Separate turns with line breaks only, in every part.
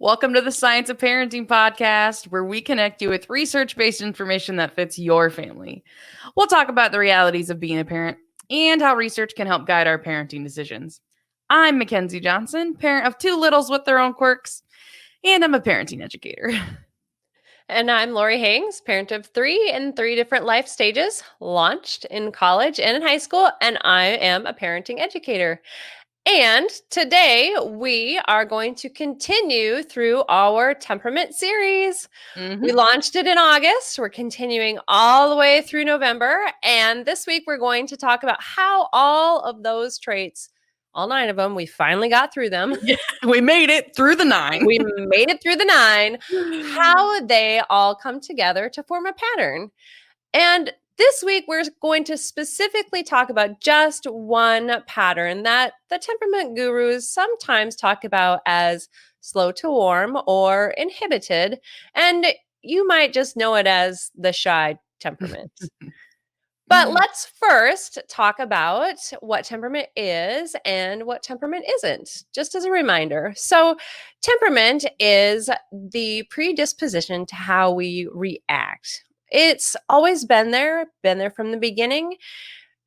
Welcome to the Science of Parenting podcast, where we connect you with research-based information that fits your family. We'll talk about the realities of being a parent and how research can help guide our parenting decisions. I'm Mackenzie Johnson, parent of two littles with their own quirks, and I'm a parenting educator.
And I'm Lori Haynes, parent of three in three different life stages, launched in college and in high school, and I am a parenting educator. And today we are going to continue through our Temperament series. We launched it in August. We're continuing all the way through November. And this week we're going to talk about how all of those traits, all 9 of them, we finally got through them.
Yeah, we made it through the 9.
We made it through the 9. How they all come together to form a pattern. And this week, we're going to specifically talk about just one pattern that the temperament gurus sometimes talk about as slow to warm or inhibited. And you might just know it as the shy temperament. But let's first talk about what temperament is and what temperament isn't, just as a reminder. So, temperament is the predisposition to how we react. It's always been there from the beginning.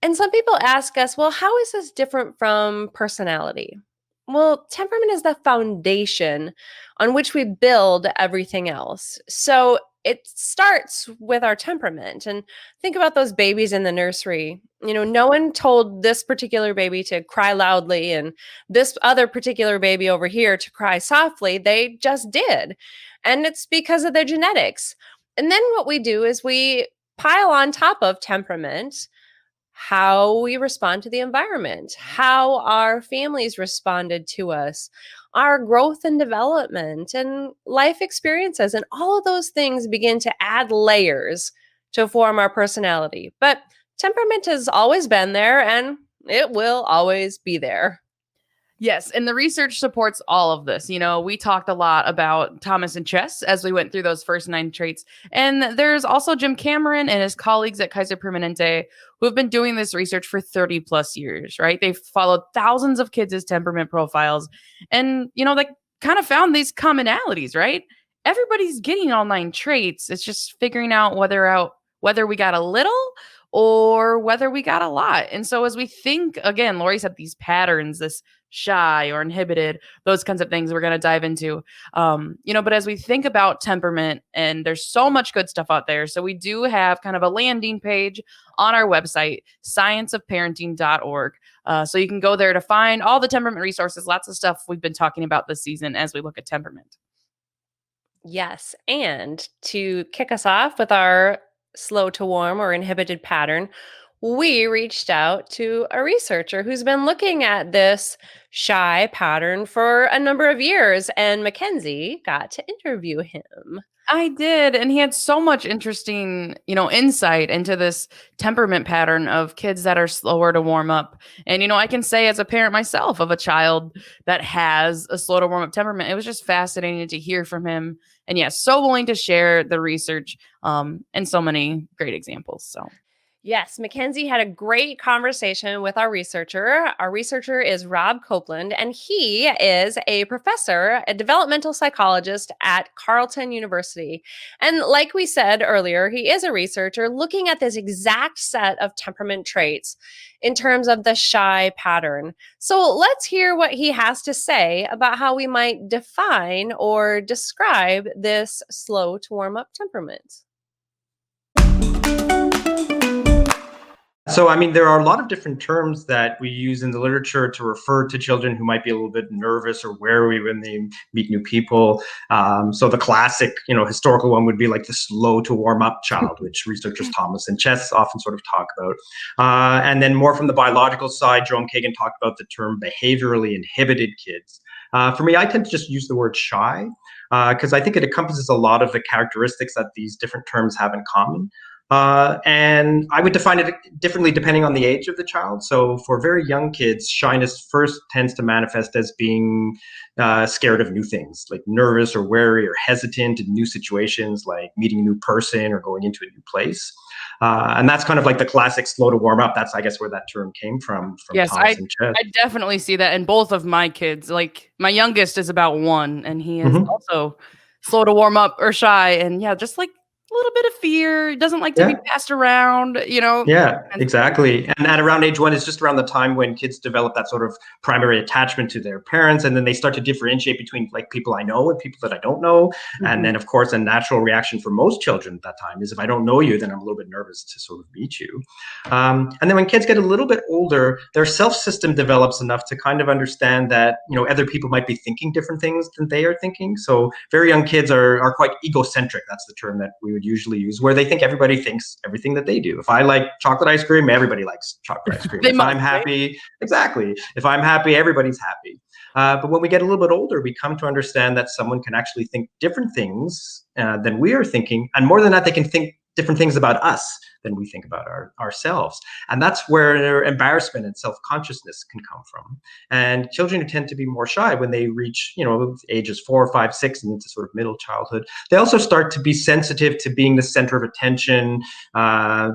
And some people ask us, well, how is this different from personality? Well, temperament is the foundation on which we build everything else. So it starts with our temperament. And think about those babies in the nursery. No one told this particular baby to cry loudly and this other particular baby over here to cry softly. They just did. And it's because of their genetics. And then what we do is we pile on top of temperament how we respond to the environment, how our families responded to us, our growth and development, and life experiences. And all of those things begin to add layers to form our personality. But temperament has always been there and it will always be there.
Yes, and the research supports all of this. We talked a lot about Thomas and Chess as we went through those first 9 traits. And there's also Jim Cameron and his colleagues at Kaiser Permanente who have been doing this research for 30 plus years, right? They've followed thousands of kids' temperament profiles and, they kind of found these commonalities, right? Everybody's getting all 9 traits. It's just figuring out whether we got a little or whether we got a lot. And so as we think, again, Lori said these patterns, this shy or inhibited, those kinds of things we're going to dive into. But as we think about temperament, and there's so much good stuff out there. So we do have kind of a landing page on our website, scienceofparenting.org. So you can go there to find all the temperament resources, lots of stuff we've been talking about this season as we look at temperament.
Yes. And to kick us off with our slow to warm or inhibited pattern, we reached out to a researcher who's been looking at this shy pattern for a number of years, and Mackenzie got to interview him.
I did, and he had so much interesting, insight into this temperament pattern of kids that are slower to warm up. And, I can say as a parent myself of a child that has a slow to warm up temperament, it was just fascinating to hear from him. And yes, so willing to share the research and so many great examples. So
Yes, Mackenzie had a great conversation with our researcher. Our researcher is Rob Coplan, and he is a professor, a developmental psychologist at Carleton University. And like we said earlier, he is a researcher looking at this exact set of temperament traits in terms of the shy pattern. So let's hear what he has to say about how we might define or describe this slow to warm up temperament.
So, there are a lot of different terms that we use in the literature to refer to children who might be a little bit nervous or wary when they meet new people. So the classic, historical one would be like the slow to warm up child, which researchers Thomas and Chess often sort of talk about. And then more from the biological side, Jerome Kagan talked about the term behaviorally inhibited kids. For me, I tend to just use the word shy because I think it encompasses a lot of the characteristics that these different terms have in common. And I would define it differently depending on the age of the child. So for very young kids, shyness first tends to manifest as being scared of new things, like nervous or wary or hesitant in new situations, like meeting a new person or going into a new place. And that's kind of like the classic slow to warm up. That's, I guess, where that term came from
Yes,
Thomas and Chet.
I definitely see that in both of my kids. Like my youngest is about 1 and he is
Mm-hmm.
also slow to warm up or shy and yeah, just like a little bit of fear, doesn't like to be
Yeah.
passed around,
Yeah,
and
exactly. And at around age 1 is just around the time when kids develop that sort of primary attachment to their parents. And then they start to differentiate between like people I know and people that I don't know. And
Mhm.
then, of course, a natural reaction for most children at that time is if I don't know you, then I'm a little bit nervous to sort of meet you. And then when kids get a little bit older, their self-system develops enough to kind of understand that, other people might be thinking different things than they are thinking. So very young kids are quite egocentric. That's the term that we would usually use, where they think everybody thinks everything that they do. If I like chocolate ice cream, everybody likes chocolate ice cream.
They
If I'm
must, right?
happy, exactly. If I'm happy, everybody's happy. But when we get a little bit older, we come to understand that someone can actually think different things than we are thinking. And more than that, they can think different things about us than we think about ourselves. And that's where embarrassment and self-consciousness can come from. And children who tend to be more shy when they reach, ages 4, 5, 6, and into sort of middle childhood, they also start to be sensitive to being the center of attention.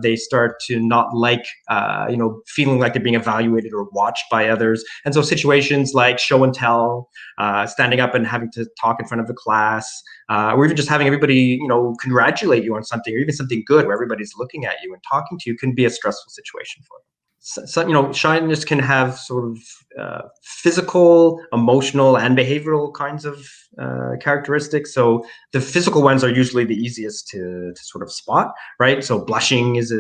They start to not like, feeling like they're being evaluated or watched by others. And so situations like show and tell, standing up and having to talk in front of the class, or even just having everybody, congratulate you on something, or even something good where everybody's looking at you and talking to you, can be a stressful situation for them. So, shyness can have sort of physical, emotional, and behavioral kinds of characteristics. So the physical ones are usually the easiest to sort of spot, right? So blushing is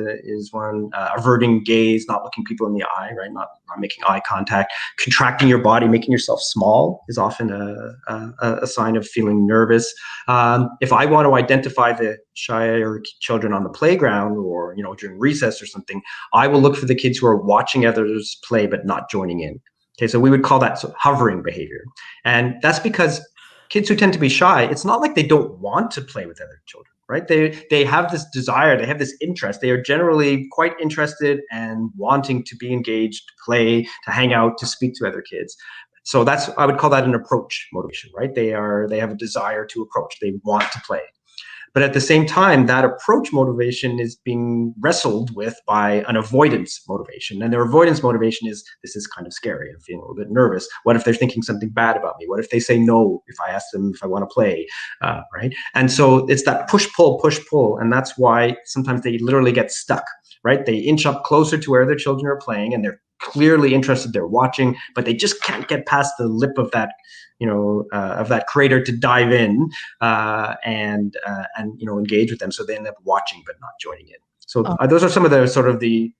one, averting gaze, not looking people in the eye, right? Not making eye contact, contracting your body, making yourself small is often a sign of feeling nervous. If I want to identify the shyer children on the playground or, during recess or something, I will look for the kids who are watching others play but not joining in. Okay, so we would call that sort of hovering behavior. And that's because kids who tend to be shy, it's not like they don't want to play with other children, right? They have this desire, they have this interest. They are generally quite interested and wanting to be engaged, to play, to hang out, to speak to other kids. So I would call that an approach motivation, right? They have a desire to approach. They want to play. But at the same time, that approach motivation is being wrestled with by an avoidance motivation. And their avoidance motivation is, this is kind of scary. I'm feeling a little bit nervous. What if they're thinking something bad about me? What if they say no if I ask them if I want to play, right? And so it's that push-pull. And that's why sometimes they literally get stuck, right? They inch up closer to where their children are playing and they're clearly interested, they're watching, but they just can't get past the lip of that, of that crater to dive in and engage with them. So they end up watching but not joining in. So those are some of the sort of the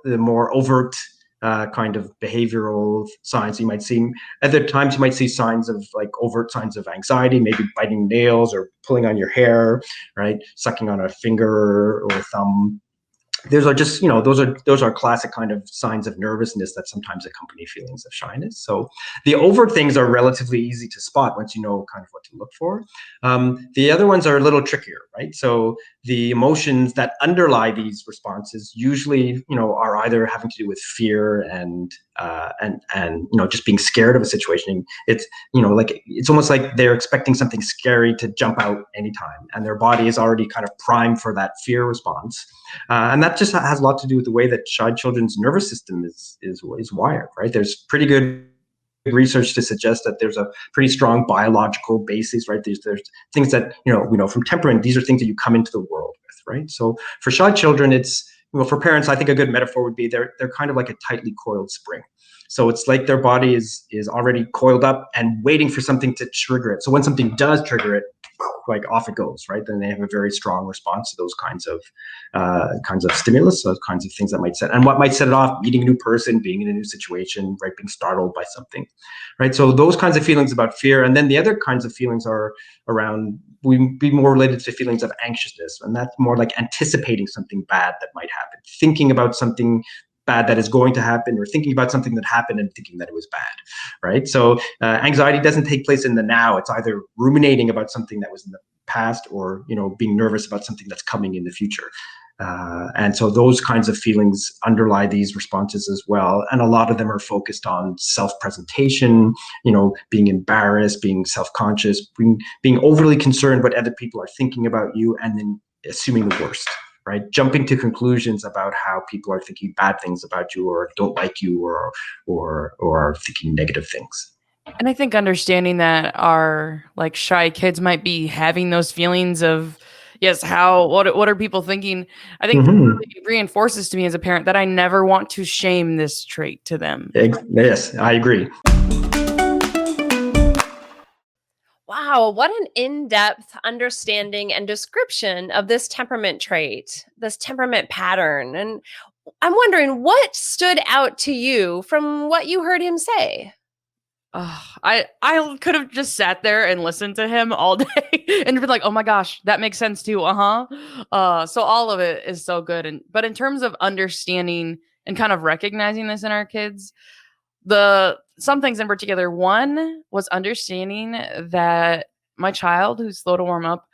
more overt kind of behavioral signs you might see. Other times you might see signs of like overt signs of anxiety, maybe biting nails or pulling on your hair, right? Sucking on a finger or a thumb. Those are just, those are classic kind of signs of nervousness that sometimes accompany feelings of shyness. So the overt things are relatively easy to spot once you know kind of what to look for. The other ones are a little trickier, right? So the emotions that underlie these responses usually, are either having to do with fear and just being scared of a situation. It's, it's almost like they're expecting something scary to jump out anytime, and their body is already kind of primed for that fear response. And that just has a lot to do with the way that shy children's nervous system is wired, right? There's pretty good research to suggest that there's a pretty strong biological basis, right? There's things that, we know from Temperament, these are things that you come into the world with, right? So for shy children, it's, for parents, I think a good metaphor would be they're kind of like a tightly coiled spring. So it's like their body is already coiled up and waiting for something to trigger it. So when something does trigger it, like off it goes, right? Then they have a very strong response to those kinds of stimulus, those kinds of things that might set. And what might set it off? Meeting a new person, being in a new situation, right? Being startled by something, right? So those kinds of feelings about fear, and then the other kinds of feelings are around. We be more related to feelings of anxiousness, and that's more like anticipating something bad that might happen, thinking about something bad that is going to happen, or thinking about something that happened and thinking that it was bad, right? So anxiety doesn't take place in the now. It's either ruminating about something that was in the past or, being nervous about something that's coming in the future. And so those kinds of feelings underlie these responses as well. And a lot of them are focused on self-presentation, being embarrassed, being self-conscious, being overly concerned what other people are thinking about you, and then assuming the worst, right? Jumping to conclusions about how people are thinking bad things about you, or don't like you, or are thinking negative things.
And I think understanding that our like shy kids might be having those feelings of, yes, what are people thinking? I think really reinforces to me as a parent that I never want to shame this trait to them.
Yes, I agree.
Wow, what an in-depth understanding and description of this temperament trait, this temperament pattern. And I'm wondering, what stood out to you from what you heard him say?
I could have just sat there and listened to him all day and been like, oh my gosh, that makes sense too. So all of it is so good. But in terms of understanding and kind of recognizing this in our kids, some things in particular, one was understanding that my child who's slow to warm up,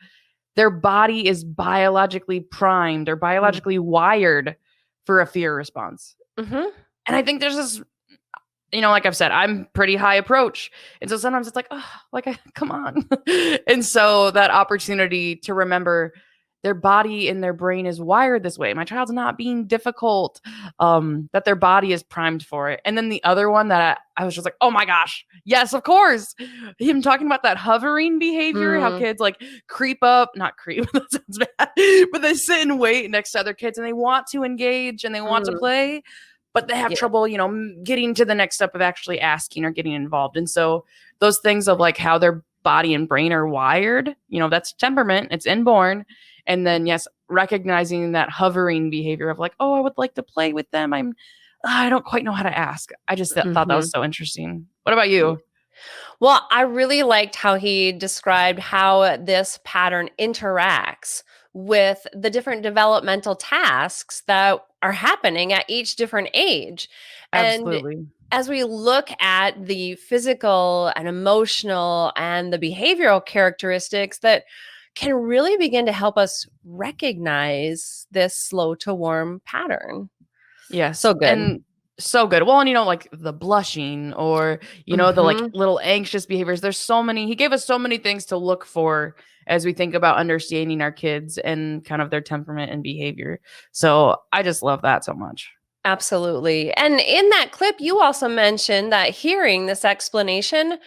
their body is biologically primed or biologically wired for a fear response.
Mm-hmm.
And I think there's this, like I've said, I'm pretty high approach. And so sometimes it's like, oh, come on. And so that opportunity to remember their body and their brain is wired this way. My child's not being difficult, that their body is primed for it. And then the other one that I was just like, oh my gosh, yes, of course. Him talking about that hovering behavior, how kids like creep up, not creep, that sounds bad, but they sit and wait next to other kids and they want to engage and they want to play, but they have trouble, getting to the next step of actually asking or getting involved. And so those things of like how their body and brain are wired, that's temperament, it's inborn. And then, yes, recognizing that hovering behavior of like, oh, I would like to play with them. I don't quite know how to ask. I just thought that was so interesting. What about you?
Well, I really liked how he described how this pattern interacts with the different developmental tasks that are happening at each different age.
Absolutely.
And as we look at the physical and emotional and the behavioral characteristics that can really begin to help us recognize this slow to warm pattern.
Yes.
So good.
And so good. Well, and like the blushing or, the like little anxious behaviors. There's so many, he gave us so many things to look for as we think about understanding our kids and kind of their temperament and behavior. So I just love that so much.
Absolutely. And in that clip, you also mentioned that hearing this explanation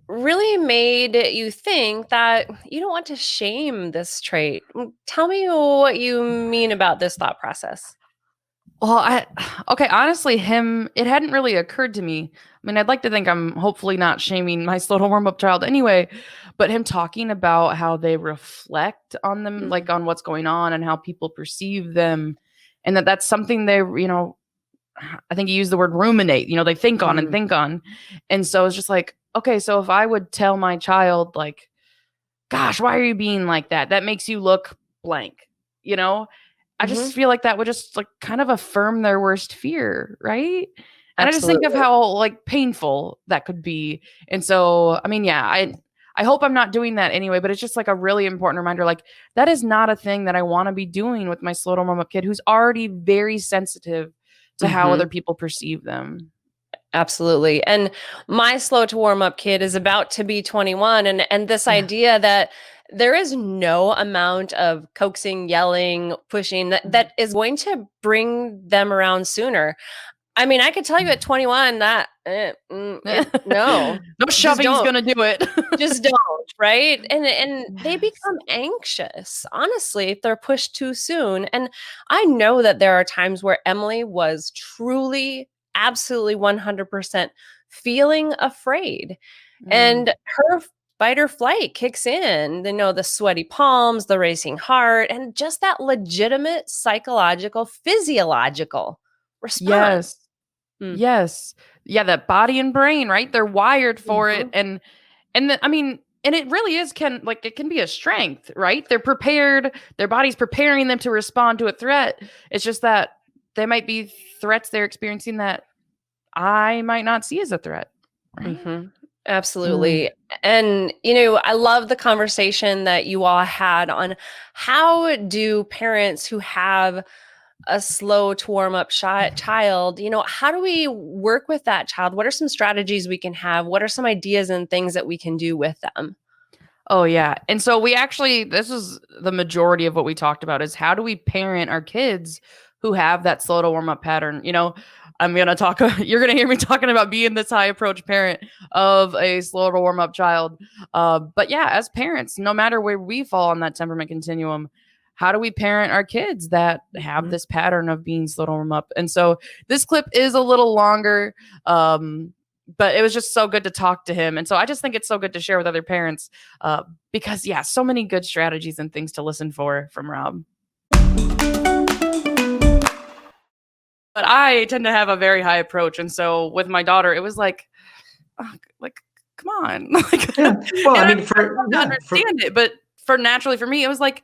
really made you think that you don't want to shame this trait. Tell me what you mean about this thought process.
Well, honestly, it hadn't really occurred to me. I mean, I'd like to think I'm hopefully not shaming my slow to warm up child anyway, but him talking about how they reflect on them, like on what's going on and how people perceive them, and that's something they, I think he used the word ruminate, they think on and think on. And so it's just like, okay, so if I would tell my child like, gosh, why are you being like that? That makes you look blank, I just feel like that would just like kind of affirm their worst fear, right? And I just think of how like painful that could be. And so, I mean, yeah, I hope I'm not doing that anyway, but it's just like a really important reminder. Like that is not a thing that I want to be doing with my slow to warm up kid who's already very sensitive to how other people perceive them.
Absolutely. And my slow to warm up kid is about to be 21. And this idea that there is no amount of coaxing, yelling, pushing that is going to bring them around sooner. I mean, I could tell you at 21 that no
shoving's gonna do it.
Just don't, right? And they become anxious, honestly, if they're pushed too soon. And I know that there are times where Emily was truly, absolutely 100% feeling afraid, and her fight or flight kicks in. The sweaty palms, the racing heart, and just that legitimate psychological, physiological response.
Yes. Yeah, that body and brain, right? They're wired for it. And I mean, and it really it can be a strength, right? They're prepared, their body's preparing them to respond to a threat. It's just that they might be threats they're experiencing that I might not see as a threat. Right?
Absolutely. And, I love the conversation that you all had on how do parents who have a slow to warm up child, how do we work with that child? What are some strategies we can have? What are some ideas and things that we can do with them?
Oh yeah. And so this is the majority of what we talked about is how do we parent our kids who have that slow to warm up pattern? I'm going to talk, you're going to hear me talking about being this high approach parent of a slow to warm up child. But yeah, as parents, no matter where we fall on that temperament continuum, how do we parent our kids that have this pattern of being slow to warm up? And so this clip is a little longer. But it was just so good to talk to him. And so I just think it's so good to share with other parents because, yeah, so many good strategies and things to listen for from Rob. But I tend to have a very high approach. And so with my daughter, it was like come on.
Yeah. Well, I mean,
understand it. But naturally for me, it was like,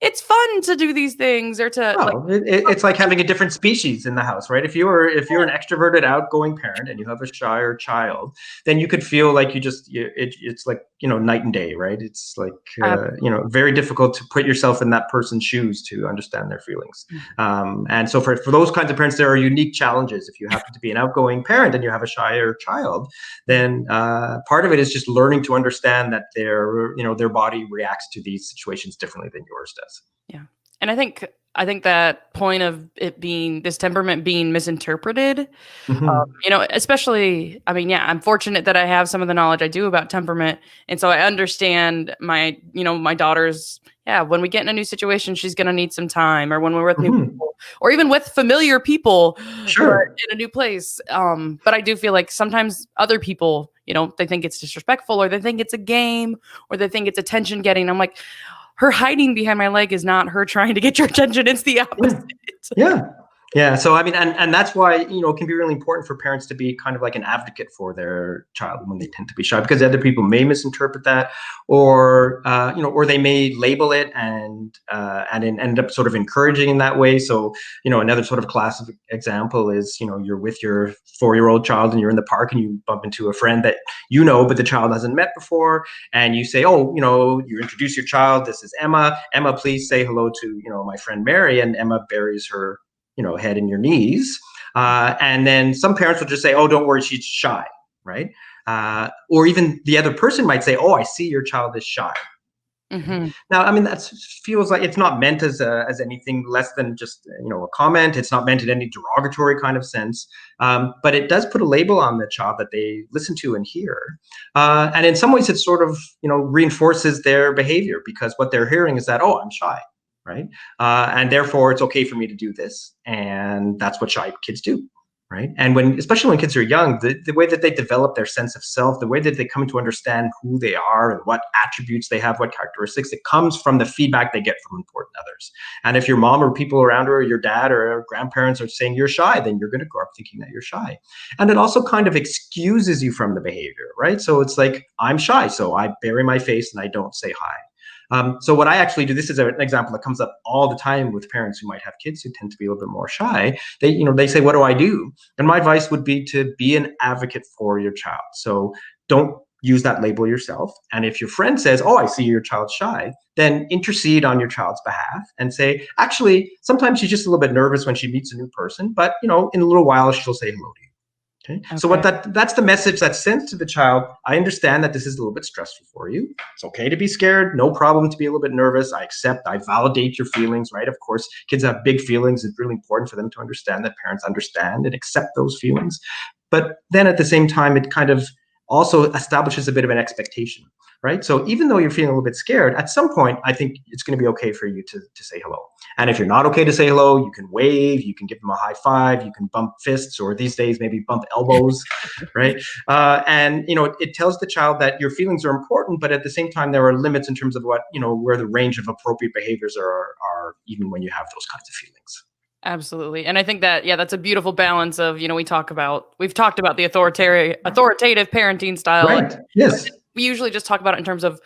it's fun to do these things or to
it's like having a different species in the house, right? If you're an extroverted, outgoing parent and you have a shyer child, then you could feel like it's like, night and day, right? It's like, very difficult to put yourself in that person's shoes to understand their feelings. And so for those kinds of parents, there are unique challenges. If you happen to be an outgoing parent and you have a shyer child, then part of it is just learning to understand that their body reacts to these situations differently than yours does.
Yeah. And I think that point of it being this temperament being misinterpreted, especially, I mean, yeah, I'm fortunate that I have some of the knowledge I do about temperament. And so I understand my daughter's, when we get in a new situation, she's going to need some time, or when we're with new people, or even with familiar people
sure.
in a new place. But I do feel like sometimes other people, they think it's disrespectful, or they think it's a game, or they think it's attention getting. I'm like, her hiding behind my leg is not her trying to get your attention. It's the opposite.
Yeah. So, I mean, and that's why, it can be really important for parents to be kind of like an advocate for their child when they tend to be shy, because other people may misinterpret that, or they may label it and end up sort of encouraging in that way. So, another sort of classic example is, you're with your 4-year-old child and you're in the park and you bump into a friend that but the child hasn't met before. And you say, you introduce your child. This is Emma. Emma, please say hello to, my friend Mary. And Emma buries her head in your knees. And then some parents will just say, oh, don't worry, she's shy, right? Or even the other person might say, oh, I see your child is shy.
Mm-hmm.
Now, I mean, that feels like it's not meant as anything less than just, a comment. It's not meant in any derogatory kind of sense. But it does put a label on the child that they listen to and hear. And in some ways, it sort of, reinforces their behavior, because what they're hearing is that, oh, I'm shy. Right. And therefore, it's OK for me to do this. And that's what shy kids do. Right. And especially when kids are young, the way that they develop their sense of self, the way that they come to understand who they are and what attributes they have, what characteristics, it comes from the feedback they get from important others. And if your mom or people around her, or your dad or grandparents are saying you're shy, then you're going to grow up thinking that you're shy. And it also kind of excuses you from the behavior. Right. So it's like, I'm shy, so I bury my face and I don't say hi. So what I actually do, this is an example that comes up all the time with parents who might have kids who tend to be a little bit more shy. They say, what do I do? And my advice would be to be an advocate for your child. So don't use that label yourself. And if your friend says, oh, I see your child's shy, then intercede on your child's behalf and say, actually, sometimes she's just a little bit nervous when she meets a new person, but in a little while, she'll say hello to you. Okay. So that's the message that's sent to the child. I understand that this is a little bit stressful for you. It's okay to be scared. No problem to be a little bit nervous. I validate your feelings, right? Of course, kids have big feelings. It's really important for them to understand that parents understand and accept those feelings. But then at the same time, it kind of also establishes a bit of an expectation, right? So even though you're feeling a little bit scared, at some point, I think it's going to be okay for you to say hello. And if you're not okay to say hello, you can wave, you can give them a high five, you can bump fists, or these days, maybe bump elbows, right? And, it tells the child that your feelings are important, but at the same time, there are limits in terms of what, where the range of appropriate behaviors are even when you have those kinds of feelings.
Absolutely. And I think that, that's a beautiful balance of, we've talked about the authoritative parenting style.
Right. Yes.
We usually just talk about it in terms of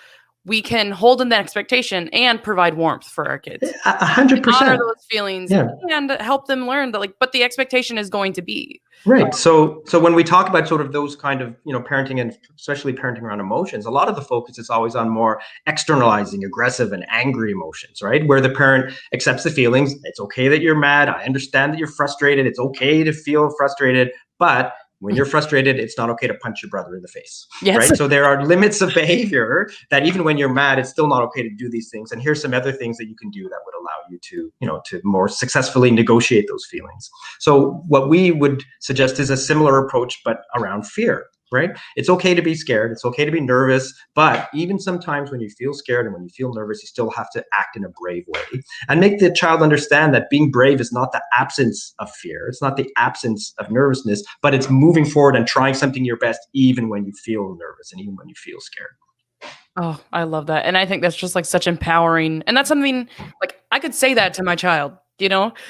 we can hold in that expectation and provide warmth for our kids.
100%.
Honor those feelings
Yeah.
and help them learn that, like, but the expectation is going to be.
Right. So when we talk about sort of those kind of, parenting, and especially parenting around emotions, a lot of the focus is always on more externalizing aggressive and angry emotions, right? Where the parent accepts the feelings. It's okay that you're mad. I understand that you're frustrated. It's okay to feel frustrated, but when you're frustrated, it's not okay to punch your brother in the face,
Yes.
right? So there are limits of behavior that even when you're mad, it's still not okay to do these things. And here's some other things that you can do that would allow you to, to more successfully negotiate those feelings. So what we would suggest is a similar approach, but around fear, right? It's okay to be scared. It's okay to be nervous. But even sometimes when you feel scared and when you feel nervous, you still have to act in a brave way and make the child understand that being brave is not the absence of fear. It's not the absence of nervousness, but it's moving forward and trying something your best, even when you feel nervous and even when you feel scared.
Oh, I love that. And I think that's just like such empowering. And that's something like I could say that to my child,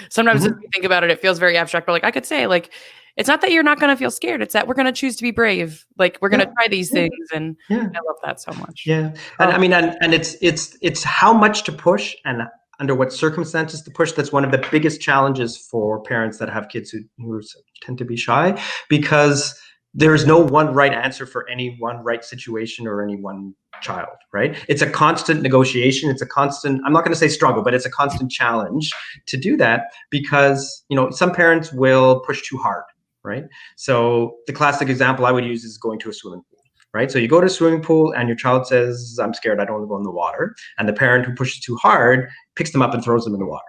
Sometimes if you think about it, it feels very abstract, but like I could say, like, it's not that you're not going to feel scared. It's that we're going to choose to be brave. Like we're going to try these things. And I love that so much.
Yeah. And I mean, and it's how much to push and under what circumstances to push. That's one of the biggest challenges for parents that have kids who tend to be shy, because there is no one right answer for any one right situation or any one child, right? It's a constant negotiation. It's a constant, I'm not going to say struggle, but it's a constant challenge to do that, because, some parents will push too hard, right? So the classic example I would use is going to a swimming pool, right? So you go to a swimming pool and your child says, I'm scared, I don't want to go in the water. And the parent who pushes too hard picks them up and throws them in the water.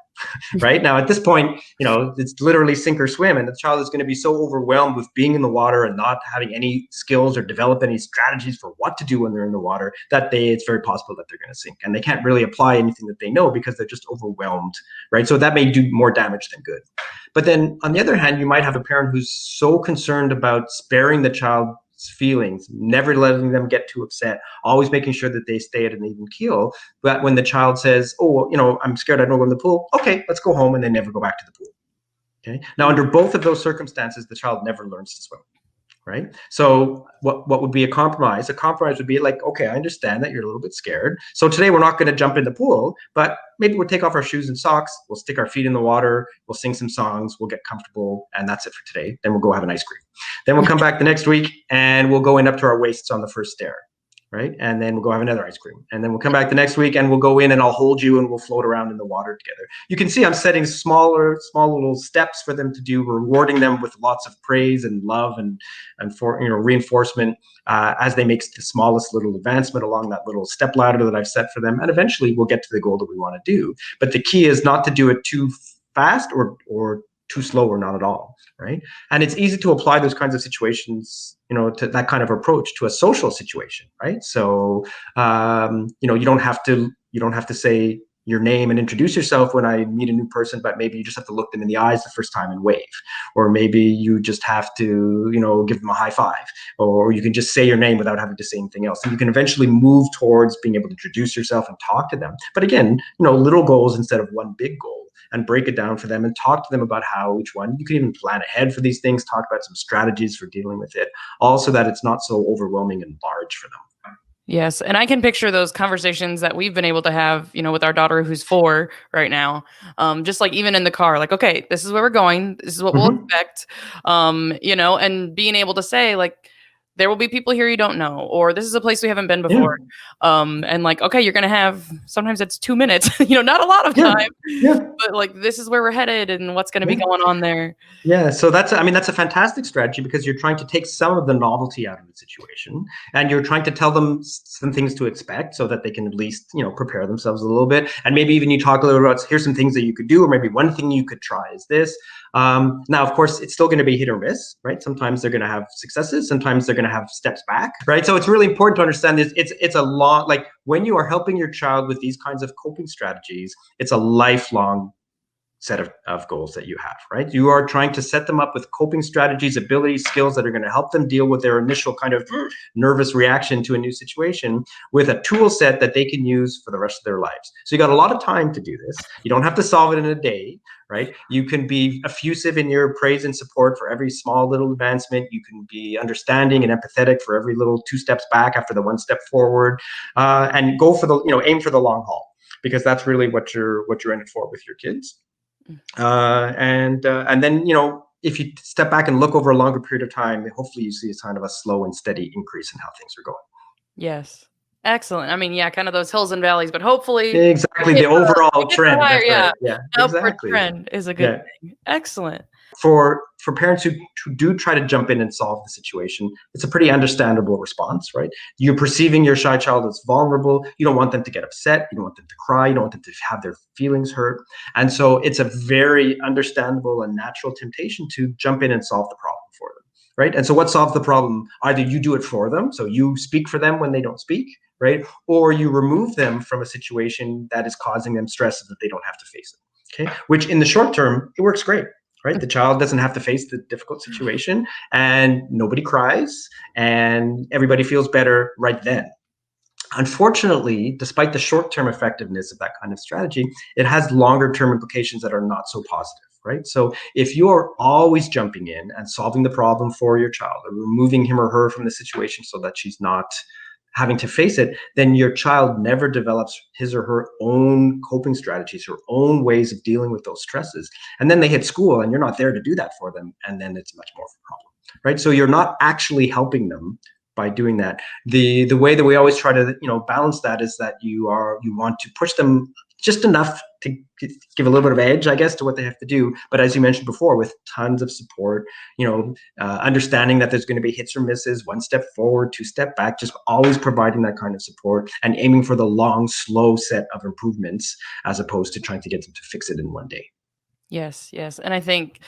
Right now, at this point, it's literally sink or swim, and the child is going to be so overwhelmed with being in the water and not having any skills or develop any strategies for what to do when they're in the water, that it's very possible that they're going to sink, and they can't really apply anything that they know because they're just overwhelmed, right? So that may do more damage than good. But then on the other hand, you might have a parent who's so concerned about sparing the child's feelings, never letting them get too upset, always making sure that they stay at an even keel. But when the child says, oh, I'm scared, I don't go in the pool. Okay, let's go home, and they never go back to the pool. Okay. Now, under both of those circumstances, the child never learns to swim. Right. So what would be a compromise? A compromise would be like, okay, I understand that you're a little bit scared. So today we're not going to jump in the pool, but maybe we'll take off our shoes and socks. We'll stick our feet in the water. We'll sing some songs. We'll get comfortable. And that's it for today. Then we'll go have an ice cream. Then we'll come back the next week and we'll go in up to our waists on the first stair. Right. And then we'll go have another ice cream. And then we'll come back the next week and we'll go in and I'll hold you and we'll float around in the water together. You can see I'm setting small little steps for them to do, rewarding them with lots of praise and love and for reinforcement as they make the smallest little advancement along that little step ladder that I've set for them. And eventually we'll get to the goal that we want to do. But the key is not to do it too fast or too slow or not at all, right? And it's easy to apply those kinds of situations, to that kind of approach to a social situation, right? So, you don't have to say your name and introduce yourself when I meet a new person, but maybe you just have to look them in the eyes the first time and wave, or maybe you just have to, give them a high five, or you can just say your name without having to say anything else. And you can eventually move towards being able to introduce yourself and talk to them. But again, little goals instead of one big goal. And break it down for them and talk to them about how each one, you can even plan ahead for these things, talk about some strategies for dealing with it, also that it's not so overwhelming and large for them.
Yes. And I can picture those conversations that we've been able to have, with our daughter who's 4 right now. Just like even in the car, like, okay, this is where we're going. This is what we'll expect. And being able to say, like, there will be people here you don't know, or this is a place we haven't been before. And like, okay, you're going to have, sometimes it's 2 minutes, not a lot of time, but like, this is where we're headed and what's going to be going on there.
Yeah. So that's a fantastic strategy, because you're trying to take some of the novelty out of the situation and you're trying to tell them some things to expect so that they can at least, prepare themselves a little bit. And maybe even you talk a little about, here's some things that you could do, or maybe one thing you could try is this. Now, of course, it's still going to be hit or miss, right? Sometimes they're going to have successes. Sometimes they're going to have steps back, right? So it's really important to understand this. It's a long, like when you are helping your child with these kinds of coping strategies, it's a lifelong set of goals that you have, right? You are trying to set them up with coping strategies, abilities, skills that are going to help them deal with their initial kind of nervous reaction to a new situation with a tool set that they can use for the rest of their lives. So you got a lot of time to do this. You don't have to solve it in a day, right? You can be effusive in your praise and support for every small little advancement. You can be understanding and empathetic for every little 2 steps back after the 1 step forward, and go for the, aim for the long haul, because that's really what you're in it for with your kids. And then, if you step back and look over a longer period of time, hopefully you see a kind of a slow and steady increase in how things are going.
Yes. Excellent. I mean, yeah, kind of those hills and valleys, but hopefully
exactly the overall trend.
Higher,
that's right. Yeah,
upward
exactly.
trend is a good thing. Excellent.
For parents who do try to jump in and solve the situation, it's a pretty understandable response, right? You're perceiving your shy child as vulnerable. You don't want them to get upset. You don't want them to cry. You don't want them to have their feelings hurt. And so it's a very understandable and natural temptation to jump in and solve the problem for them, right? And so what solves the problem? Either you do it for them, so you speak for them when they don't speak, right? Or you remove them from a situation that is causing them stress so that they don't have to face it, okay? Which in the short term, it works great. Right? The child doesn't have to face the difficult situation, and nobody cries, and everybody feels better right then. Unfortunately, despite the short-term effectiveness of that kind of strategy, it has longer-term implications that are not so positive, right? So if you're always jumping in and solving the problem for your child, or removing him or her from the situation so that she's not having to face it, then your child never develops his or her own coping strategies, her own ways of dealing with those stresses. And then they hit school and you're not there to do that for them. And then it's much more of a problem, right? So you're not actually helping them by doing that. The way that we always try to, balance that is that you want to push them just enough to give a little bit of edge, I guess, to what they have to do. But as you mentioned before, with tons of support, understanding that there's going to be hits or misses, 1 step forward, 2 step back, just always providing that kind of support and aiming for the long, slow set of improvements as opposed to trying to get them to fix it in one day.
Yes. And I think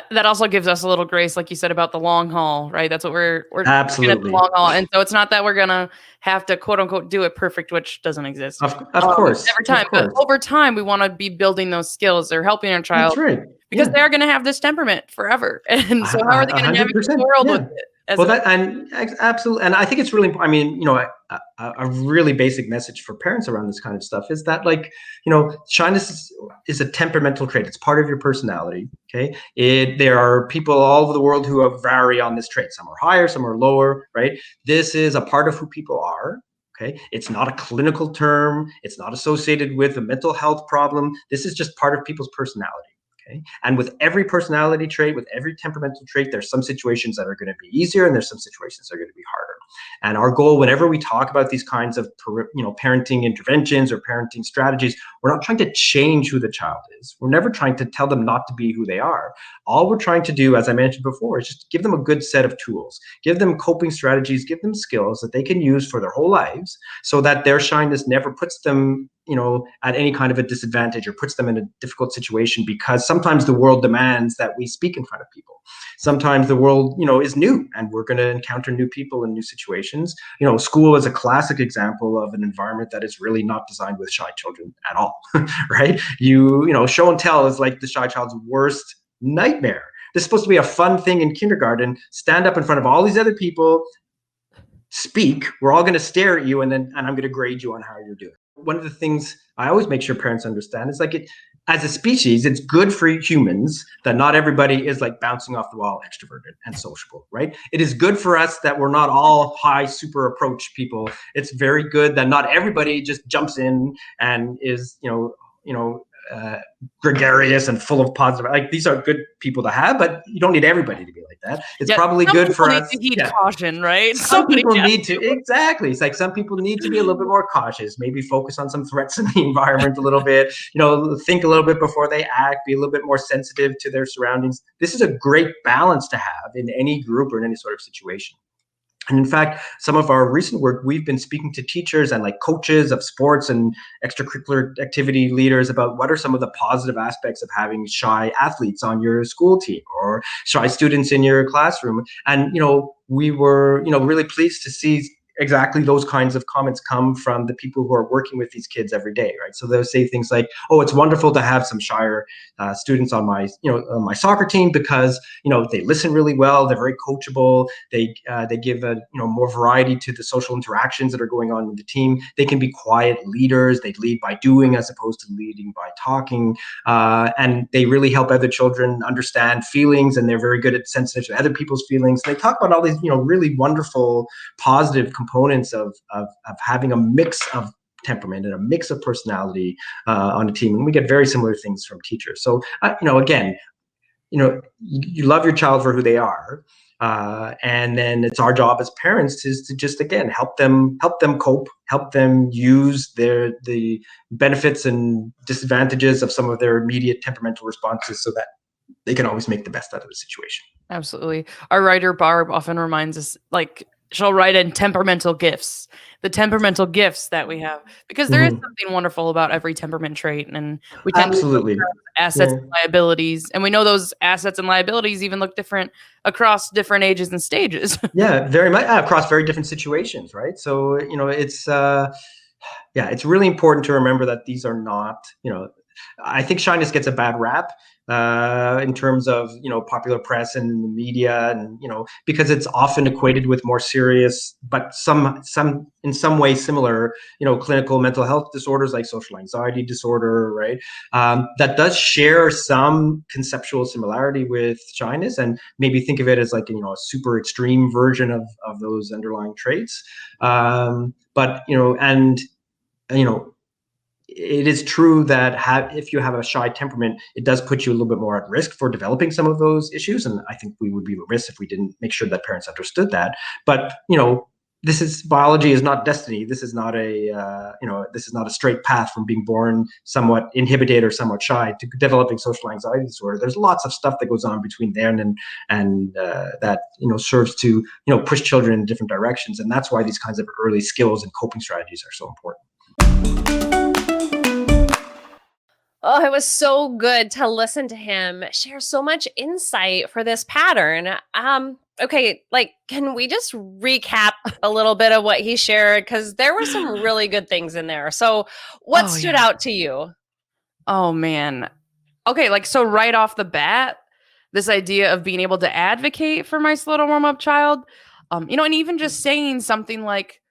that also gives us a little grace, like you said, about the long haul, right? That's what we're
absolutely
at the long haul. And so it's not that we're going to have to quote unquote do it perfect, which doesn't exist.
Of course.
Every time. But over time, we want to be building those skills or helping our child.
That's right.
Because they're going to have this temperament forever. And so how are they going to navigate the world with it?
Absolutely. And I think it's really important. A really basic message for parents around this kind of stuff is that, shyness is a temperamental trait. It's part of your personality. Okay. There are people all over the world who vary on this trait. Some are higher, some are lower, right? This is a part of who people are. Okay. It's not a clinical term. It's not associated with a mental health problem. This is just part of people's personality. Okay. And with every personality trait, with every temperamental trait, there's some situations that are going to be easier and there's some situations that are going to be harder. And our goal, whenever we talk about these kinds of, parenting interventions or parenting strategies, we're not trying to change who the child is. We're never trying to tell them not to be who they are. All we're trying to do, as I mentioned before, is just give them a good set of tools, give them coping strategies, give them skills that they can use for their whole lives so that their shyness never puts them at any kind of a disadvantage or puts them in a difficult situation, because sometimes the world demands that we speak in front of people. Sometimes the world, is new and we're going to encounter new people in new situations. School is a classic example of an environment that is really not designed with shy children at all, right? Show and tell is like the shy child's worst nightmare. This is supposed to be a fun thing in kindergarten. Stand up in front of all these other people, speak. We're all going to stare at you, and I'm going to grade you on how you're doing. One of the things I always make sure parents understand is as a species, it's good for humans that not everybody is like bouncing off the wall, extroverted and sociable, right? It is good for us that we're not all high, super approach people. It's very good that not everybody just jumps in and is, gregarious and full of positive. These are good people to have, but you don't need everybody to be like that. It's probably good for us.
Some people need to heed caution, right?
Some people need to, exactly. It's like some people need to be a little bit more cautious, maybe focus on some threats in the environment a little bit, think a little bit before they act, be a little bit more sensitive to their surroundings. This is a great balance to have in any group or in any sort of situation. And in fact, some of our recent work, we've been speaking to teachers and coaches of sports and extracurricular activity leaders about what are some of the positive aspects of having shy athletes on your school team or shy students in your classroom. And, we were, really pleased to see exactly those kinds of comments come from the people who are working with these kids every day, right? So they'll say things like, "Oh, it's wonderful to have some shyer students on my, on my soccer team because they listen really well, they're very coachable, they give a more variety to the social interactions that are going on with the team. They can be quiet leaders. They lead by doing as opposed to leading by talking, and they really help other children understand feelings, and they're very good at sensitive to other people's feelings." And they talk about all these really wonderful positive components of having a mix of temperament and a mix of personality on a team, and we get very similar things from teachers. So again, you love your child for who they are, and then it's our job as parents is to just again help them cope, help them use the benefits and disadvantages of some of their immediate temperamental responses so that they can always make the best out of the situation.
Absolutely. Our writer Barb often reminds us, like, she'll write in temperamental gifts, the temperamental gifts that we have, because there is something wonderful about every temperament trait, and we tend
Absolutely.
to assets and liabilities, and we know those assets and liabilities even look different across different ages and stages.
Yeah, very much across very different situations, right? So it's it's really important to remember that these are not, I think shyness gets a bad rap in terms of popular press and the media, and because it's often equated with more serious, but some in some way similar, clinical mental health disorders like social anxiety disorder, right? That does share some conceptual similarity with shyness, and maybe think of it as like a super extreme version of those underlying traits. But it is true that if you have a shy temperament, it does put you a little bit more at risk for developing some of those issues. And I think we would be remiss if we didn't make sure that parents understood that. But biology is not destiny. This is not a straight path from being born somewhat inhibited or somewhat shy to developing social anxiety disorder. There's lots of stuff that goes on between there and that serves to push children in different directions. And that's why these kinds of early skills and coping strategies are so important.
Oh, it was so good to listen to him share so much insight for this pattern. Okay, can we just recap a little bit of what he shared? Because there were some really good things in there. So what stood out to you?
Oh, man. Okay, so right off the bat, this idea of being able to advocate for my slow to warm up child, and even just saying something like,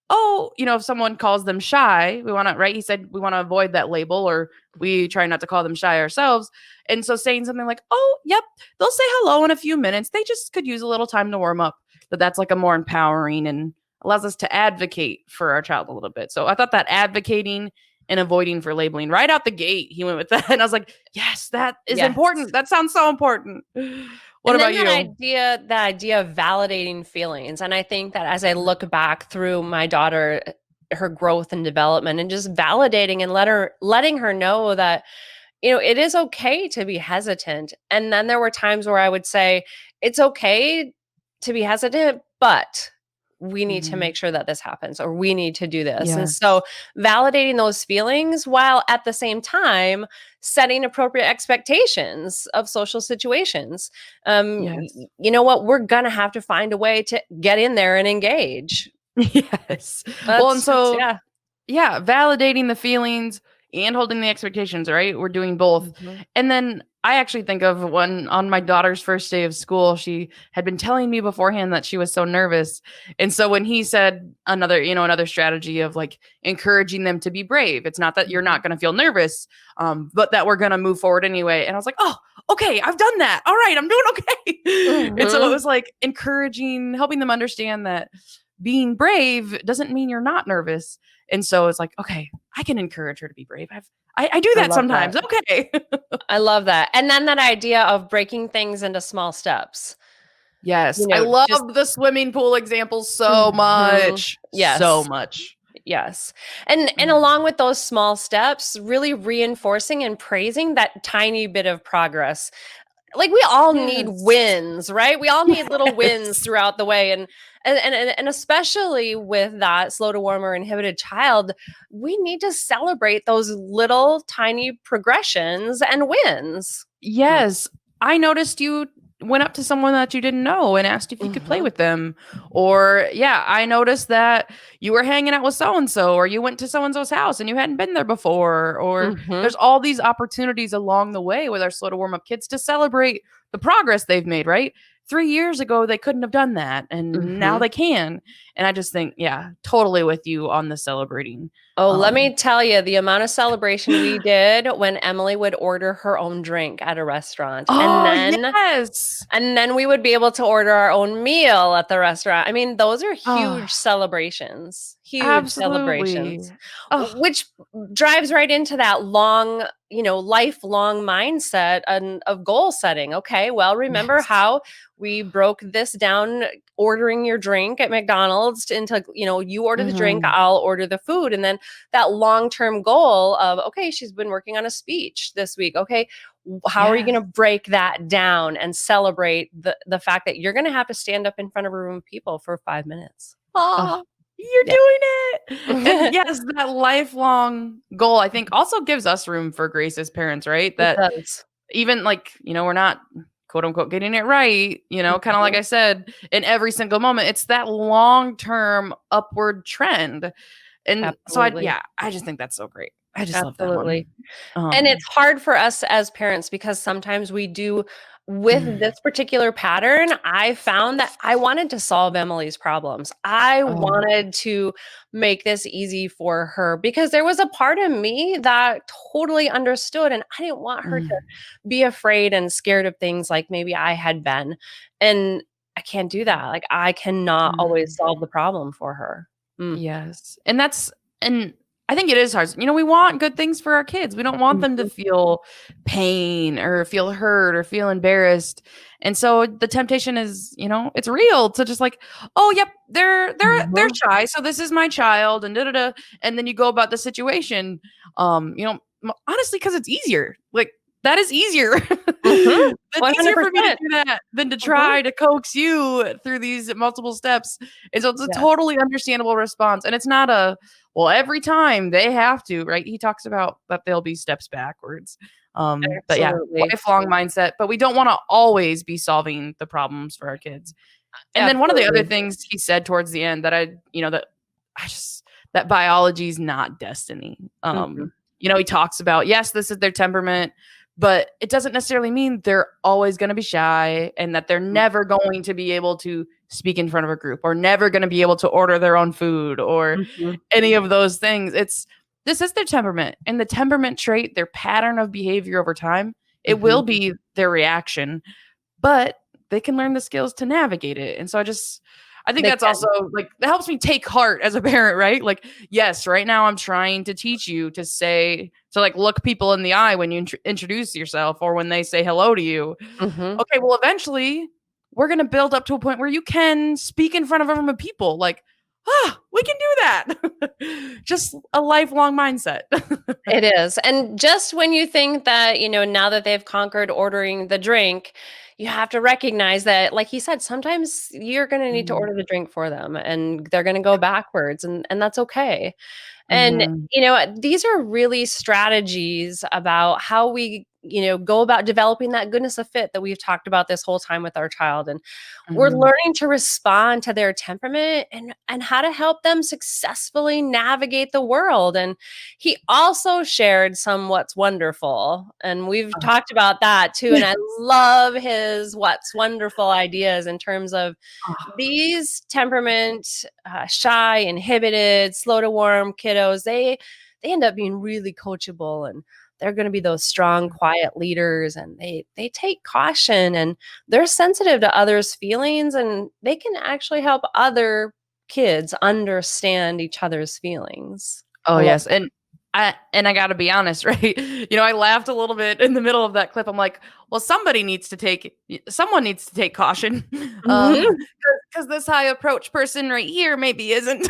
"Oh, if someone calls them shy, we want to," right? He said, we want to avoid that label, or we try not to call them shy ourselves. And so saying something like, "Oh, yep, they'll say hello in a few minutes. They just could use a little time to warm up." That's like a more empowering and allows us to advocate for our child a little bit. So I thought that advocating and avoiding for labeling right out the gate, he went with that. And I was like, yes, that is important. That sounds so important. What about you?
That idea of validating feelings. And I think that as I look back through my daughter, her growth and development, and just validating and letting her know that, it is okay to be hesitant. And then there were times where I would say, it's okay to be hesitant, but we need to make sure that this happens, or we need to do this. And so validating those feelings while at the same time setting appropriate expectations of social situations. You know what? We're going to have to find a way to get in there and engage.
Yes. Validating the feelings and holding the expectations, right? We're doing both. And then I actually think of when on my daughter's first day of school, she had been telling me beforehand that she was so nervous. And so when he said another strategy of encouraging them to be brave, it's not that you're not going to feel nervous, but that we're going to move forward anyway. And I was like, oh, okay, I've done that. All right, I'm doing okay. And so it was encouraging, helping them understand that being brave doesn't mean you're not nervous. And so it's okay, I can encourage her to be brave. I do that sometimes. That. Okay.
I love that. And then that idea of breaking things into small steps.
Yes. I love the swimming pool example so much.
Yes.
So much.
Yes. And along with those small steps, really reinforcing and praising that tiny bit of progress. We all need wins, right? We all need little wins throughout the way. And especially with that slow to warm or inhibited child, we need to celebrate those little tiny progressions and wins.
Yes. I noticed you went up to someone that you didn't know and asked if you could play
Mhm.
with them. Or, yeah, I noticed that you were hanging out with so and so, or you went to so and so's house and you hadn't been there before. Or
Mhm.
there's all these opportunities along the way with our slow to warm up kids to celebrate the progress they've made, right? 3 years ago, they couldn't have done that, and now
Mhm.
they can. And I just think, yeah, totally with you on the celebrating.
Oh, let
Um,
me tell you the amount of celebration we did when Emily would order her own drink at a restaurant,
oh, yes.
and then we would be able to order our own meal at the restaurant. I mean, those are
Oh,
huge celebrations, huge celebrations,
absolutely. Oh,
which drives right into that long, lifelong mindset and of goal setting. Okay, well, remember
yes.
how we broke this down ordering your drink at McDonald's into, you order the drink,
Mhm.
I'll order the food. And then that long-term goal of, okay, she's been working on a speech this week. Okay, how are you
Yes.
going to break that down and celebrate the fact that you're going to have to stand up in front of a room of people for 5 minutes?
Oh,
Oh,
you're
yeah.
doing it. And yes, that lifelong goal, I think, also gives us room for grace as parents, right?
It
That
does.
even like, we're not quote unquote getting it right, kind of like
Mhm.
I said, in every single moment. It's that long-term upward trend. And so
Absolutely.
I just think that's so great. I just love that one.
Absolutely. And it's hard for us as parents because sometimes we do with
Mm,
this particular pattern, I found that I wanted to solve Emily's problems. I
oh,
wanted to make this easy for her because there was a part of me that totally understood and I didn't want her to
mm,
be afraid and scared of things like maybe I had been. And I can't do that. Like I cannot always
mm.
solve the problem for her. Mm.
Yes. And I think it is hard. We want good things for our kids. We don't want them to
Mhm.
feel pain or feel hurt or feel embarrassed. And so the temptation is, it's real to just like, oh, yep, they're
Mhm.
shy. So this is my child and da da da. And then you go about the situation, honestly, because it's easier. Like that is easier.
Mhm.
It's easier for me to
100%.
do that than to
Mhm.
try to coax you through these multiple steps. And so it's a
Yes.
totally understandable response. And it's not well, every time they have to, right? He talks about that there'll be steps backwards. But yeah,
Absolutely.
lifelong mindset. But we don't want to always be solving the problems for our kids. And then one of the other
Absolutely.
things he said towards the end that that I just that biology is not destiny.
Mhm.
He talks about, yes, this is their temperament, but it doesn't necessarily mean they're always going to be shy and that they're never going to be able to speak in front of a group or never going to be able to order their own food or
Mhm.
any of those things. This is their temperament, and the temperament trait, their pattern of behavior over time, it will
Mhm.
be their reaction, but they can learn the skills to navigate it. And so I think
They
that's also
can.
like that helps me take heart as a parent, right? Like, yes, right now I'm trying to teach you to like look people in the eye when you introduce yourself or when they say hello to you.
Mhm.
Okay, well, eventually we're going to build up to a point where you can speak in front of a room of people. Like, we can do that. Just a lifelong mindset.
It is. And just when you think that, now that they've conquered ordering the drink, you have to recognize that, like he said, sometimes you're going to need to
Mhm.
order the drink for them and they're going to go backwards and that's okay. And,
Mhm.
these are really strategies about how we, go about developing that goodness of fit that we've talked about this whole time with our child. And we're
Mhm.
learning to respond to their temperament and how to help them successfully navigate the world. And he also shared some what's wonderful. And we've
Oh,
talked about that too.
yeah.
And I love his what's wonderful ideas in terms of
Oh,
these temperament, shy, inhibited, slow to warm kiddos, they end up being really coachable and they're going to be those strong, quiet leaders and they take caution and they're sensitive to others' feelings and they can actually help other kids understand each other's feelings.
oh,
I love
yes, and I gotta be honest, right? I laughed a little bit in the middle of that clip. I'm like, "Well, someone needs to take caution,
Mhm,
because this high approach person right here maybe isn't."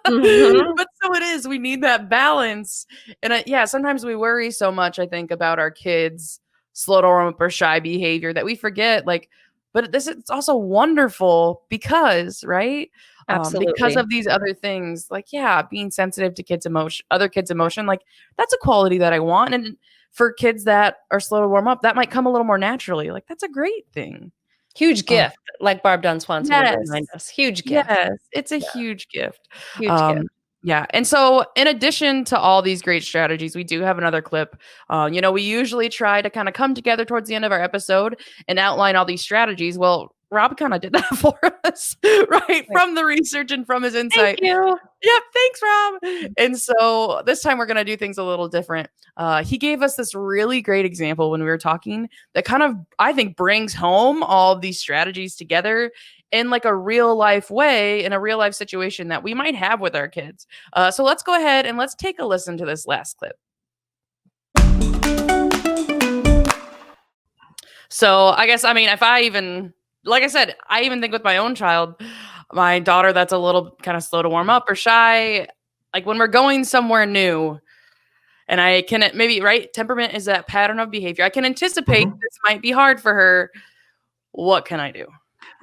mhm.
But so it is, we need that balance, and yeah, sometimes we worry so much, I think, about our kids' slow to warm up or shy behavior that we forget, like, but this is also wonderful because, right? Because
Absolutely.
of these other things, like, yeah, being sensitive to other kids' emotion, like, that's a quality that I want, and for kids that are slow to warm up, that might come a little more naturally, like, that's a great thing.
Huge
Oh,
gift, like Barb Dunn Swanson would remind
yes.
us. Huge gift.
Yes, it's a
Yeah,
huge gift.
huge gift.
Um, yeah, and so in addition to all these great strategies, we do have another clip. We usually try to kind of come together towards the end of our episode and outline all these strategies. Well, Rob kind of did that for us, right?
Right.
From the research and from his
Thank
insight.
you.
Yep, thanks, Rob. And so this time we're gonna do things a little different. He gave us this really great example when we were talking that kind of, I think, brings home all of these strategies together in like a real life way, in a real life situation that we might have with our kids. So let's go ahead and let's take a listen to this last clip. So I guess, I mean, if I even, like I said, I even think with my own child, my daughter that's a little kind of slow to warm up or shy, like when we're going somewhere new, and I can maybe, right? Temperament is that pattern of behavior. I can anticipate
Mhm.
this might be hard for her. What can I do?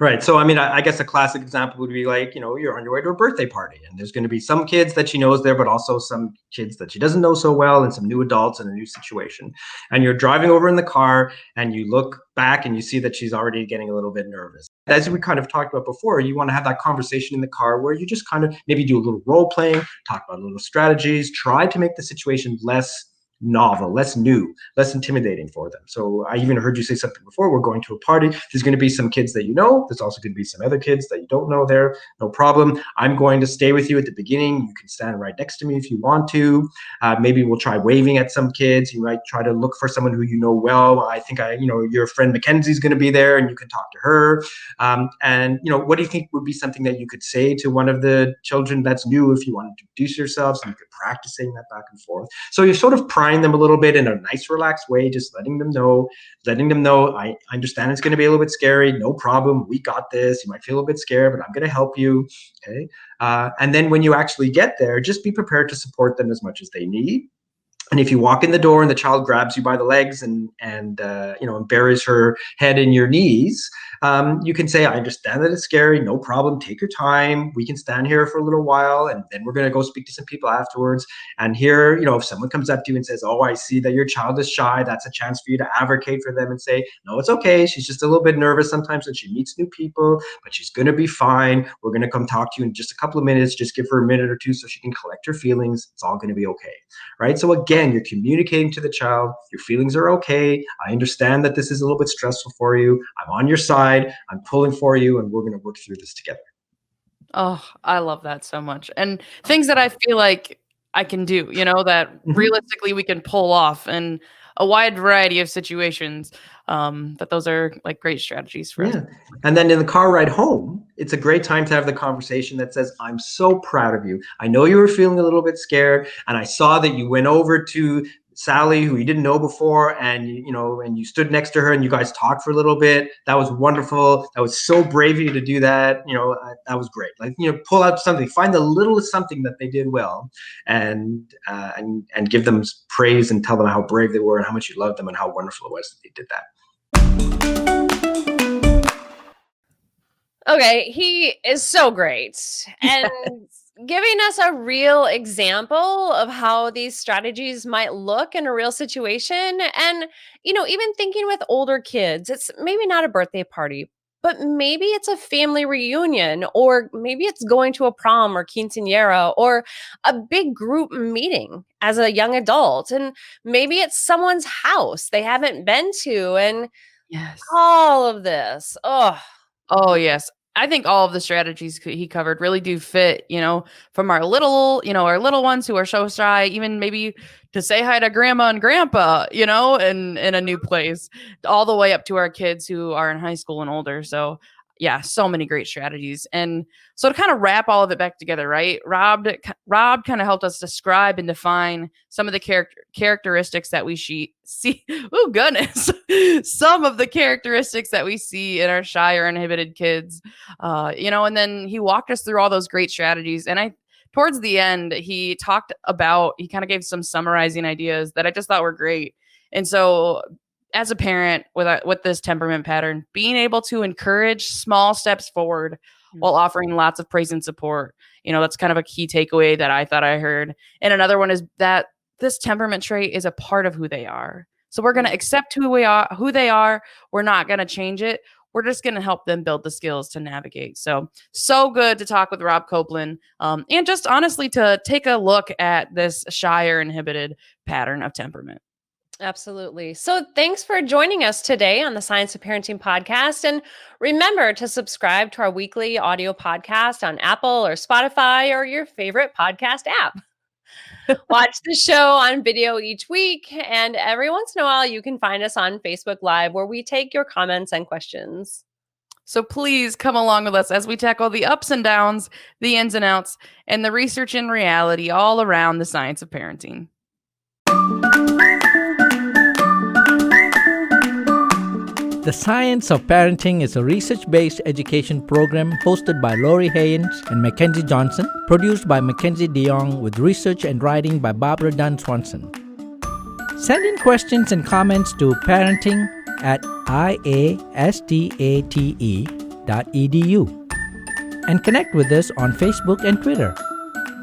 Right. So, I mean, I guess a classic example would be like, you're on your way to a birthday party, and there's going to be some kids that she knows there, but also some kids that she doesn't know so well, and some new adults in a new situation. And you're driving over in the car, and you look back and you see that she's already getting a little bit nervous. As we kind of talked about before, you want to have that conversation in the car where you just kind of maybe do a little role playing, talk about little strategies, try to make the situation less novel, less new, less intimidating for them. So I even heard you say something before. We're going to a party. There's going to be some kids that you know. There's also going to be some other kids that you don't know there. No problem. I'm going to stay with you at the beginning. You can stand right next to me if you want to. Maybe we'll try waving at some kids. You might try to look for someone who you know well. I think your friend Mackenzie's going to be there, and you can talk to her. What do you think would be something that you could say to one of the children that's new if you want to introduce yourselves, and you could practice saying that back and forth. So you're sort of prying them a little bit in a nice, relaxed way, just letting them know, I understand it's going to be a little bit scary. No problem. We got this. You might feel a bit scared, but I'm going to help you. Okay. And then when you actually get there, just be prepared to support them as much as they need. And if you walk in the door and the child grabs you by the legs and buries her head in your knees, you can say, I understand that it's scary. No problem. Take your time. We can stand here for a little while, and then we're going to go speak to some people afterwards. And here, if someone comes up to you and says, oh, I see that your child is shy, that's a chance for you to advocate for them and say, no, it's okay. She's just a little bit nervous sometimes when she meets new people, but she's going to be fine. We're going to come talk to you in just a couple of minutes. Just give her a minute or two so she can collect her feelings. It's all going to be okay. Right? So again, you're communicating to the child, your feelings are okay. I understand that this is a little bit stressful for you. I'm on your side. I'm pulling for you, and we're going to work through this together.
Oh, I love that so much. And things that I feel like I can do, that realistically we can pull off in a wide variety of situations. That those are like great strategies for us.
Yeah. And then in the car ride home, it's a great time to have the conversation that says, I'm so proud of you. I know you were feeling a little bit scared, and I saw that you went over to Sally, who you didn't know before, and you stood next to her and you guys talked for a little bit. That was wonderful. That was so brave of you to do that. That was great. Like, pull out something, find the littlest something that they did well, and give them praise and tell them how brave they were and how much you loved them and how wonderful it was that they did that.
Okay, he is so great. And giving us a real example of how these strategies might look in a real situation. And, even thinking with older kids, it's maybe not a birthday party, but maybe it's a family reunion, or maybe it's going to a prom or quinceanera or a big group meeting as a young adult. And maybe it's someone's house they haven't been to. And
Yes.
all of this.
Oh, yes. I think all of the strategies he covered really do fit, from our little ones who are so shy, even maybe to say hi to grandma and grandpa, in a new place, all the way up to our kids who are in high school and older. So yeah, so many great strategies. And so to kind of wrap all of it back together, right? Rob kind of helped us describe and define some of the characteristics that we see. Oh goodness, some of the characteristics that we see in our shy or inhibited kids. And then he walked us through all those great strategies. And towards the end, he kind of gave some summarizing ideas that I just thought were great. And so as a parent with this temperament pattern, being able to encourage small steps forward while offering lots of praise and support, that's kind of a key takeaway that I thought I heard. And another one is that this temperament trait is a part of who they are. So we're going to accept who they are. We're not going to change it. we're just going to help them build the skills to navigate. So good to talk with Rob Coplan, and just honestly to take a look at this shy or inhibited pattern of temperament.
Absolutely. So thanks for joining us today on the Science of Parenting podcast. And remember to subscribe to our weekly audio podcast on Apple or Spotify or your favorite podcast app. Watch the show on video each week. And every once in a while, you can find us on Facebook Live, where we take your comments and questions.
So please come along with us as we tackle the ups and downs, the ins and outs, and the research and reality all around the science of parenting.
The Science of Parenting is a research-based education program hosted by Lori Haynes and Mackenzie Johnson, produced by Mackenzie DeYoung, with research and writing by Barbara Dunn Swanson. Send in questions and comments to parenting@iastate.edu and connect with us on Facebook and Twitter.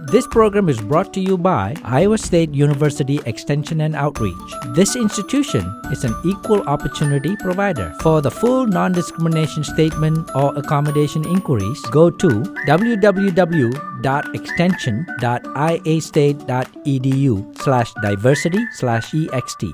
This program is brought to you by Iowa State University Extension and Outreach. This institution is an equal opportunity provider. For the full non-discrimination statement or accommodation inquiries, go to www.extension.iastate.edu/diversity/ext.